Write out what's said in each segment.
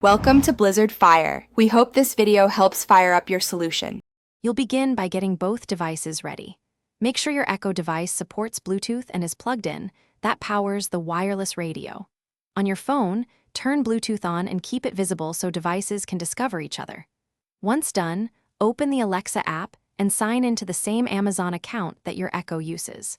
Welcome to Blizzard Fire. We hope this video helps fire up your solution. You'll begin by getting both devices ready. Make sure your Echo device supports Bluetooth and is plugged in. That powers the wireless radio. On your phone, turn Bluetooth on and keep it visible so devices can discover each other. Once done, open the Alexa app and sign into the same Amazon account that your Echo uses.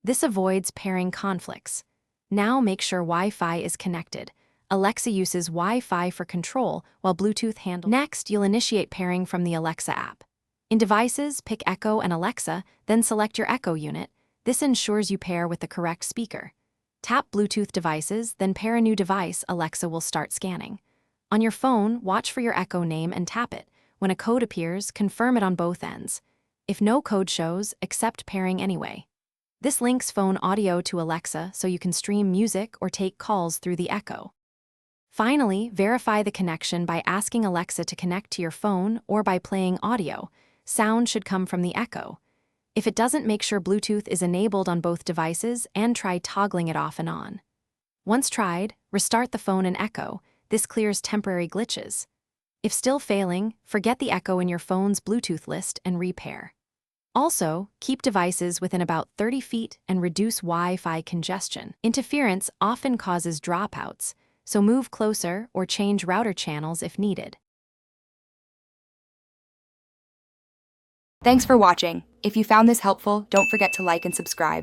This avoids pairing conflicts. Now make sure Wi-Fi is connected. Alexa uses Wi-Fi for control while Bluetooth handles. Next, you'll initiate pairing from the Alexa app. In Devices, pick Echo and Alexa, then select your Echo unit. This ensures you pair with the correct speaker. Tap Bluetooth devices, then pair a new device. Alexa will start scanning. On your phone, watch for your Echo name and tap it. When a code appears, confirm it on both ends. If no code shows, accept pairing anyway. This links phone audio to Alexa so you can stream music or take calls through the Echo. Finally, verify the connection by asking Alexa to connect to your phone or by playing audio. Sound should come from the Echo. If it doesn't, make sure Bluetooth is enabled on both devices and try toggling it off and on. Once tried, restart the phone and Echo. This clears temporary glitches. If still failing, forget the Echo in your phone's Bluetooth list and repair. Also, keep devices within about 30 feet and reduce Wi-Fi congestion. Interference often causes dropouts, so move closer or change router channels if needed. Thanks for watching. If you found this helpful, don't forget to like and subscribe.